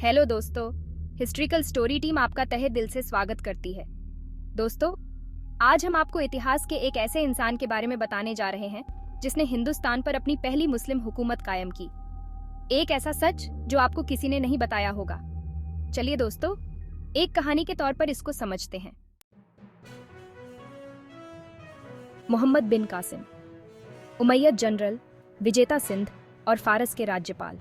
Hello दोस्तों, historical story team आपका तहे दिल से स्वागत करती है। दोस्तों, आज हम आपको इतिहास के एक ऐसे इंसान के बारे में बताने जा रहे हैं जिसने हिंदुस्तान पर अपनी पहली मुस्लिम हुकूमत कायम की। एक ऐसा सच जो आपको किसी ने नहीं बताया होगा। चलिए दोस्तों, एक कहानी के तौर पर इसको समझते हैं। मोहम्मद बिन कासिम, उमैयद जनरल, विजेता सिंध और फारस के राज्यपाल।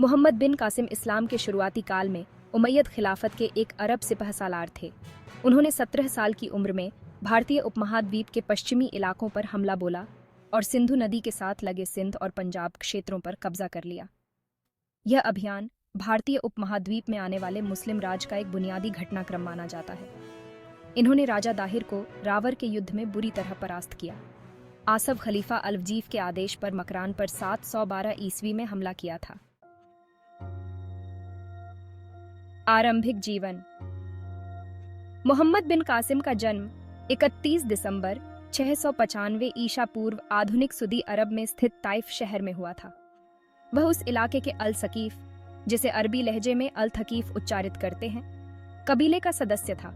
मोहम्मद बिन कासिम इस्लाम के शुरुआती काल में उमैयद खिलाफत के एक अरब सिपहसालार थे। उन्होंने 17 साल की उम्र में भारतीय उपमहाद्वीप के पश्चिमी इलाकों पर हमला बोला और सिंधु नदी के साथ लगे सिंध और पंजाब क्षेत्रों पर कब्जा कर लिया। यह अभियान भारतीय उपमहाद्वीप में आने वाले मुस्लिम राज का एक बुनियादी घटनाक्रम माना जाता है। इन्होंने राजा दाहिर को रावर के युद्ध में बुरी तरह परास्त किया। आसफ खलीफा अलवजीफ के आदेश पर मकरान पर 712 ईस्वी में हमला किया था। आरंभिक जीवन। मोहम्मद बिन कासिम का जन्म 31 दिसंबर 695 ईसा पूर्व आधुनिक सऊदी अरब में स्थित ताइफ शहर में हुआ था। वह उस इलाके के अल सकीफ, जिसे अरबी लहजे में अल थकीफ उच्चारित करते हैं, कबीले का सदस्य था।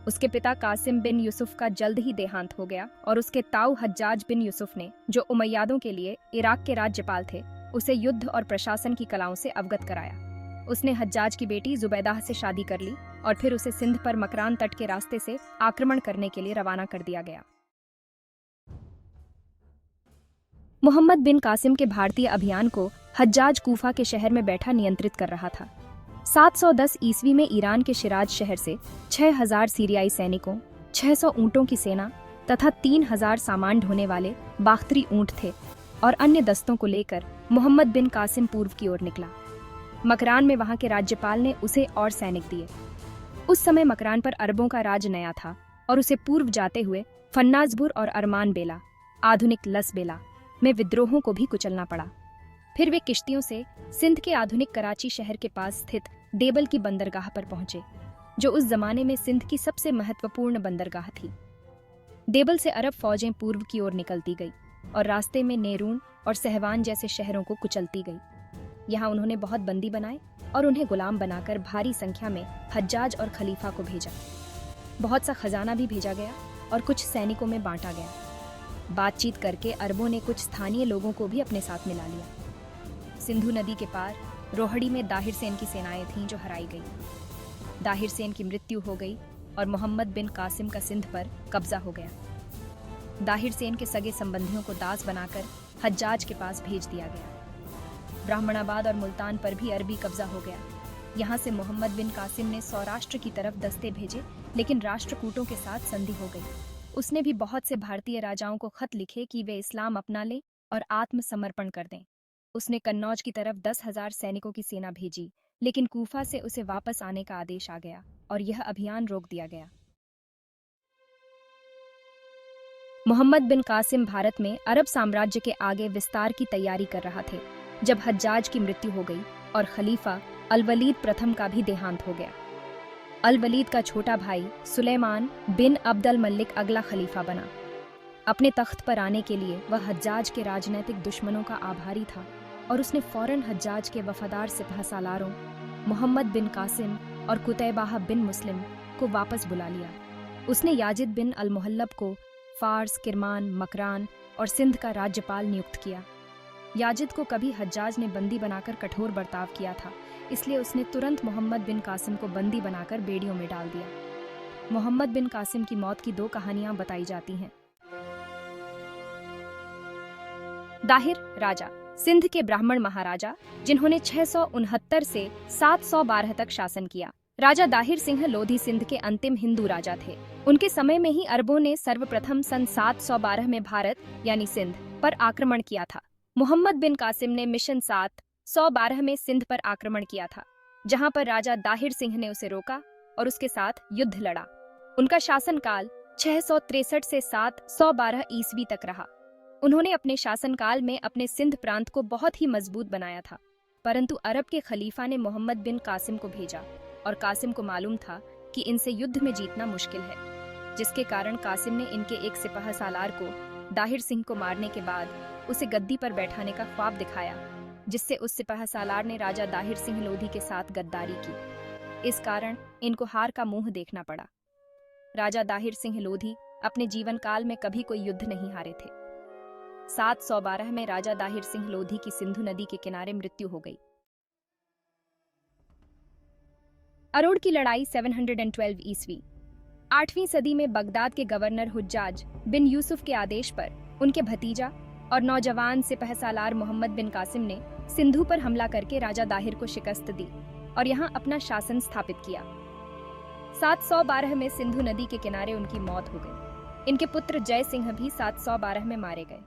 उसके पिता कासिम बिन यूसुफ का जल्द ही देहांत हो गया और उसके ताऊ हज्जाज बिन यूसुफ ने, जो उमैयादों के लिए इराक के राज्यपाल थे, उसे युद्ध और प्रशासन की कलाओं से अवगत कराया। उसने हज्जाज की बेटी जुबैदाह से शादी कर ली और फिर उसे सिंध पर मकरान तट के रास्ते से आक्रमण करने के लिए रवाना कर दिया गया। मोहम्मद बिन कासिम के भारतीय अभियान को हज्जाज कूफा के शहर में बैठा नियंत्रित कर रहा था। 710 ईस्वी में ईरान के शिराज शहर से 6000 सीरियाई सैनिकों, 600 ऊंटों की सेना तथा 3000 सामान ढोने वाले बाख्तरी ऊंट थे और अन्य दस्तों को लेकर मोहम्मद बिन कासिम पूर्व की ओर निकला। मकरान में वहां के राज्यपाल ने उसे और सैनिक दिए। उस समय मकरान पर अरबों का राज नया था और उसे पूर्व जाते हुए फन्नाजबुर और अरमान बेला, आधुनिक लसबेला, में विद्रोहों को भी कुचलना पड़ा। फिर वे किश्तियों से सिंध के आधुनिक कराची शहर के पास स्थित देबल की बंदरगाह पर पहुंचे, जो उस जमाने में सिंध की सबसे महत्वपूर्ण बंदरगाह थी। देबल से अरब फौजें पूर्व की ओर निकलती गई और रास्ते में नेरून और सहवान जैसे शहरों को कुचलती गई। यहाँ उन्होंने बहुत बंदी बनाए और उन्हें गुलाम बनाकर भारी संख्या में हज्जाज और खलीफा को भेजा। बहुत सा खजाना भी भेजा गया और कुछ सैनिकों में बांटा गया। बातचीत करके अरबों ने कुछ स्थानीय लोगों को भी अपने साथ मिला लिया। सिंधु नदी के पार रोहड़ी में दाहिर सेन की सेनाएं थीं जो हराई गई। दाहिर सेन की मृत्यु हो गई और मोहम्मद बिन कासिम का सिंध पर कब्जा हो गया। दाहिर सेन के सगे संबंधियों को दास बनाकर हज्जाज के पास भेज दिया गया। ब्राह्मणाबाद और मुल्तान पर भी अरबी कब्जा हो गया। यहाँ से मोहम्मद बिन कासिम ने सौराष्ट्र की तरफ दस्ते भेजे, लेकिन राष्ट्रकूटों के साथ संधि हो गई। उसने भी बहुत से भारतीय राजाओं को खत लिखे कि वे इस्लाम अपना लें और आत्मसमर्पण कर दें। उसने कन्नौज की तरफ 10,000 सैनिकों की सेना भेजी, लेकिन कूफा से उसे वापस आने का आदेश आ गया और यह अभियान रोक दिया गया। मोहम्मद बिन कासिम भारत में अरब साम्राज्य के आगे विस्तार की तैयारी कर रहा थे जब हज्जाज की मृत्यु हो गई और खलीफा अल-वलीद प्रथम का भी देहांत हो गया। अल-वलीद का छोटा भाई सुलेमान बिन अब्दुल मलिक अगला खलीफा बना। अपने तख्त पर आने के लिए वह हज्जाज के राजनीतिक दुश्मनों का आभारी था और उसने फौरन हज्जाज के वफादार सिपहसालारों मोहम्मद बिन कासिम और कुतैबाह बिन मुस्लिम को वापस बुला लिया। उसने याजिद बिन अल-मुहल्लब को फार्स, किरमान, मकरान और सिंध का राज्यपाल नियुक्त किया। याजिद को कभी हज्जाज ने बंदी बनाकर कठोर बर्ताव किया था, इसलिए उसने तुरंत मोहम्मद बिन कासिम को बंदी बनाकर बेड़ियों में डाल दिया। मोहम्मद बिन कासिम की मौत की 2 कहानियां बताई जाती हैं। दाहिर राजा, सिंध के ब्राह्मण महाराजा, जिन्होंने 669 से 712 तक शासन किया। राजा दाहिर सिंह लोधी सिंध के अंतिम हिंदू राजा थे। उनके समय में ही अरबों ने सर्वप्रथम सन 712 में भारत यानी सिंध पर आक्रमण किया था। मोहम्मद बिन कासिम ने मिशन 712 में सिंध पर आक्रमण किया था, जहां पर राजा दाहिर सिंह ने उसे रोका और उसके साथ युद्ध लड़ा। उनका शासनकाल 663 से 712 ईस्वी तक रहा। उन्होंने अपने शासनकाल में अपने सिंध प्रांत को बहुत ही मजबूत बनाया था, परंतु अरब के खलीफा ने मोहम्मद बिन कासिम को भेजा और कासिम को मालूम था कि इनसे युद्ध में जीतना मुश्किल है, जिसके कारण कासिम ने इनके एक सिपहसालार को दाहिर सिंह को मारने के बाद उसे गद्दी पर बैठाने का ख्वाब दिखाया जिससे उस सिपह सालार ने राजा दाहिर सिंह लोधी के साथ गद्दारी की। इस कारण इनको हार का मुंह देखना पड़ा। राजा दाहिर सिंह लोधी अपने जीवन काल में कभी कोई युद्ध नहीं हारे थे। 712 में राजा दाहिर सिंह लोधी की सिंधु नदी के किनारे मृत्यु हो गई। अरोड़ की लड़ाई 712 ईस्वी। 8वीं सदी में बगदाद के गवर्नर हुज्जाज बिन यूसुफ के आदेश पर उनके भतीजा और नौजवान सिपह सालार मोहम्मद बिन कासिम ने सिंधु पर हमला करके राजा दाहिर को शिकस्त दी और यहाँ अपना शासन स्थापित किया। 712 में सिंधु नदी के किनारे उनकी मौत हो गई। इनके पुत्र जय सिंह भी 712 में मारे गए।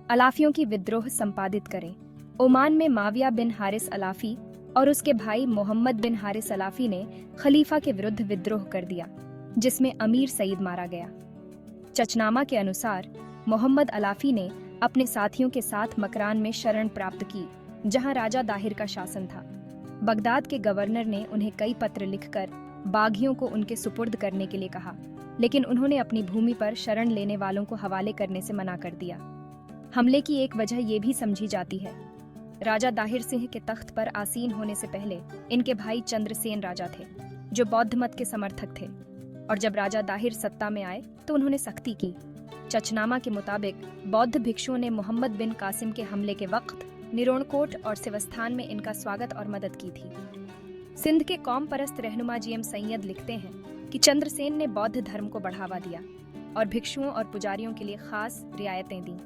अलाफियों की विद्रोह संपादित करें। ओमान में माविया बिन हारिस अलाफी और उसके भाई मोहम्मद बिन हारिस अलाफी ने खलीफा के विरुद्ध विद्रोह कर दिया, जिसमें अमीर सईद मारा गया। चचनामा के अनुसार मोहम्मद अलाफी ने अपने साथियों के साथ मकरान में शरण प्राप्त की, जहां राजा दाहिर का शासन था। बगदाद के गवर्नर ने उन्हें कई पत्र लिखकर बागियों को उनके सुपुर्द करने के लिए कहा, लेकिन उन्होंने अपनी भूमि पर शरण लेने वालों को हवाले करने से मना कर दिया। हमले की एक वजह ये भी समझी जाती है, राजा दाहिर सिंह के तख्त पर आसीन होने से पहले इनके भाई चंद्रसेन राजा थे, जो बौद्ध मत के समर्थक थे, और जब राजा दाहिर सत्ता में आए तो उन्होंने सख्ती की। चचनामा के मुताबिक बौद्ध भिक्षुओं ने मोहम्मद बिन कासिम के हमले के वक्त निरोणकोट और सिवस्तान में इनका स्वागत और मदद की थी। सिंध के कौम परस्त रहनुमा जीएम सैयद लिखते हैं कि चंद्रसेन ने बौद्ध धर्म को बढ़ावा दिया और भिक्षुओं और पुजारियों के लिए खास रियायतें दी।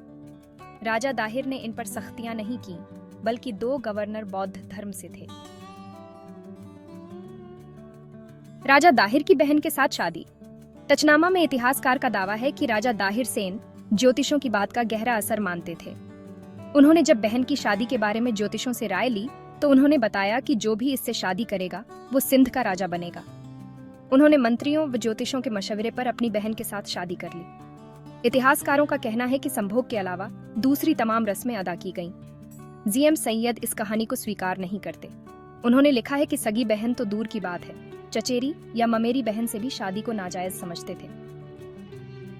राजा दाहिर ने इन पर सख्तियां नहीं की, बल्कि 2 गवर्नर बौद्ध धर्म से थे। राजा दाहिर की बहन के साथ शादी। चचनामा में इतिहासकार का दावा है कि राजा दाहिर सेन ज्योतिषों की बात का गहरा असर मानते थे। उन्होंने जब बहन की शादी के बारे में ज्योतिषों से राय ली तो उन्होंने बताया कि जो भी इससे शादी करेगा वो सिंध का राजा बनेगा। उन्होंने मंत्रियों व ज्योतिषों के मशवरे पर अपनी बहन के साथ शादी कर ली। इतिहासकारों का कहना है कि संभोग के अलावा दूसरी तमाम रस्में अदा की गईं। जीएम सैयद इस कहानी को स्वीकार नहीं करते। उन्होंने लिखा है कि सगी बहन तो दूर की बात है, चचेरी या ममेरी बहन से भी शादी को नाजायज समझते थे।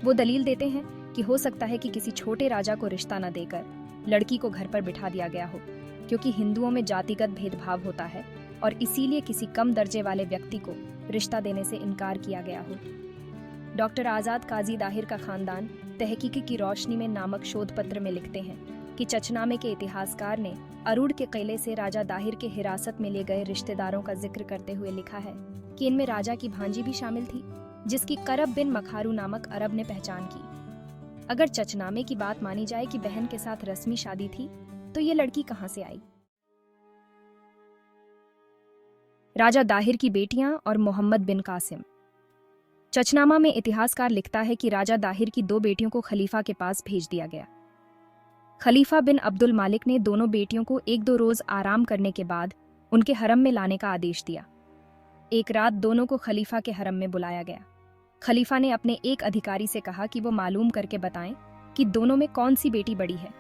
वो दलील देते हैं कि हो सकता है कि किसी छोटे राजा को रिश्ता न देकर लड़की को घर पर बिठा दिया गया हो, क्योंकि हिंदुओं में जातिगत भेदभाव होता है और इसीलिए किसी कम दर्जे वाले व्यक्ति को रिश्ता देने से इनकार किया गया हो। डॉक्टर आजाद काजी दाहिर का खानदान तहकीकी की रोशनी में नामक शोध पत्र में लिखते हैं कि चचनामे के इतिहासकार ने अरूड़ के किले से राजा दाहिर के हिरासत में ले गए रिश्तेदारों का जिक्र करते हुए लिखा है कि इनमें राजा की भांजी भी शामिल थी, जिसकी करब बिन मखारू नामक अरब ने पहचान की। अगर चचनामे की बात मानी जाए कि बहन के साथ रस्मी शादी थी, तो ये लड़की कहां से आई? राजा दाहिर की बेटियां और मोहम्मद बिन कासिम। चचनामा में इतिहासकार लिखता है कि राजा दाहिर की 2 बेटियों को खलीफा के पास भेज दिया गया। खलीफा बिन अब्दुल मालिक ने दोनों बेटियों को 1-2 रोज आराम करने के बाद उनके हरम में लाने का आदेश दिया। एक रात दोनों को खलीफा के हरम में बुलाया गया। खलीफा ने अपने एक अधिकारी से कहा कि वो मालूम करके बताएं कि दोनों में कौन सी बेटी बड़ी है।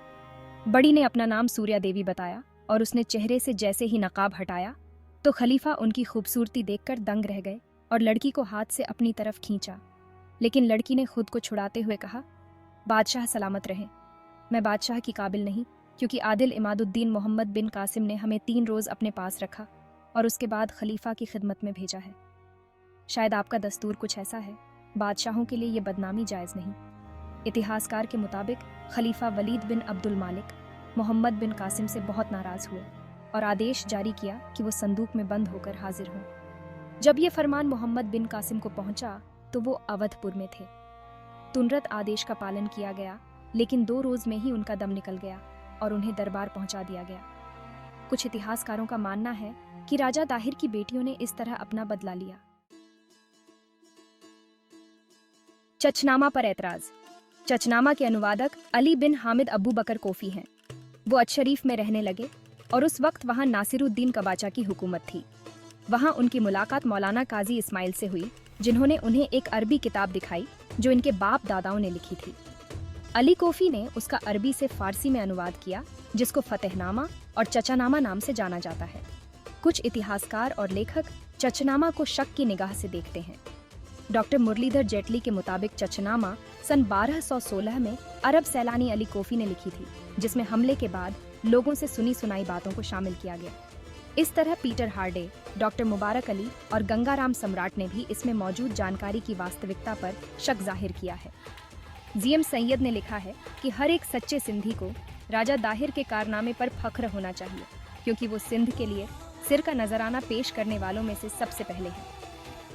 बड़ी ने अपना नाम सूर्या देवी बताया और उसने चेहरे से जैसे ही नकाब हटाया तो खलीफा उनकी खूबसूरती देखकर दंग रह गए और लड़की को हाथ से अपनी तरफ खींचा, लेकिन लड़की ने खुद को छुड़ाते हुए कहा, बादशाह सलामत रहें, मैं बादशाह की काबिल नहीं, क्योंकि आदिल इमादुद्दीन मोहम्मद बिन कासिम ने हमें 3 रोज अपने पास रखा और उसके बाद खलीफा की खिदमत में भेजा है। शायद आपका दस्तूर कुछ ऐसा है, बादशाहों के लिए ये बदनामी जायज़ नहीं। इतिहासकार के मुताबिक खलीफा वलीद बिन अब्दुल मालिक मोहम्मद बिन कासिम से बहुत नाराज हुए और आदेश जारी किया कि वो संदूक में बंद होकर हाजिर हों। जब ये फरमान मोहम्मद बिन कासिम को पहुंचा तो वो अवधपुर में थे। तुनरत आदेश का पालन किया गया, लेकिन 2 रोज में ही उनका दम निकल गया और उन्हें दरबार पहुंचा दिया गया। कुछ इतिहासकारों का मानना है कि राजा दाहिर की बेटियों ने इस तरह अपना बदला लिया। चचनामा पर ऐतराज। चचनामा के अनुवादक अली बिन हामिद अबू बकर कोफी हैं। वो अचशरीफ में रहने लगे और उस वक्त वहां नासिरुद्दीन कबाचा की हुकूमत थी। वहां उनकी मुलाकात मौलाना काजी इस्माइल से हुई, जिन्होंने उन्हें एक अरबी किताब दिखाई जो इनके बाप दादाओं ने लिखी थी। अली कोफी ने उसका अरबी से फारसी में अनुवाद किया, जिसको फतेहनामा और चचानामा नाम से जाना जाता है। कुछ इतिहासकार और लेखक चचनामा को शक की निगाह से देखते हैं। डॉक्टर मुरलीधर जेटली के मुताबिक चचनामा सन 1216 में अरब सैलानी अली कोफी ने लिखी थी, जिसमें हमले के बाद लोगों से सुनी सुनाई बातों को शामिल किया गया। इस तरह पीटर हार्डे, डॉक्टर मुबारक अली और गंगाराम सम्राट ने भी इसमें मौजूद जानकारी की वास्तविकता पर शक जाहिर किया है। जीएम सैयद ने लिखा है कि हर एक सच्चे सिंधी को राजा दाहिर के कारनामे पर फख्र होना चाहिए, क्योंकि वो सिंध के लिए सिर का नजराना पेश करने वालों में से सबसे पहले हैं।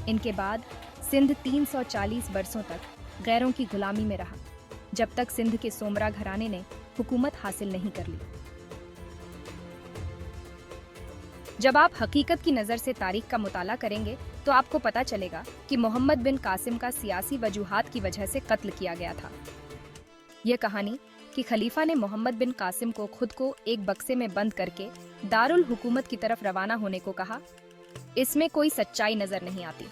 इनके बाद सिंध 340 बरसों तक गैरों की गुलामी में रहा, जब तक सिंध के सोमरा घराने ने हुकूमत हासिल नहीं कर ली। जब आप हकीकत की नज़र से तारीख का मुताला करेंगे तो आपको पता चलेगा कि मोहम्मद बिन कासिम का सियासी वजूहात की वजह से कत्ल किया गया था। यह कहानी कि खलीफा ने मोहम्मद बिन कासिम को खुद को एक बक्से में बंद करके दारुल हुकूमत की तरफ रवाना होने को कहा, इसमें कोई सच्चाई नजर नहीं आती,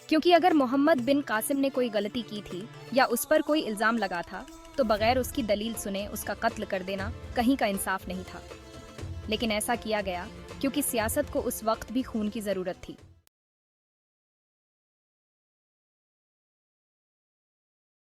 क्योंकि अगर मोहम्मद बिन कासिम ने कोई गलती की थी या उस पर कोई इल्जाम लगा था तो बगैर उसकी दलील सुने उसका कत्ल कर देना कहीं का इंसाफ नहीं था। लेकिन ऐसा किया गया क्योंकि सियासत को उस वक्त भी खून की जरूरत थी।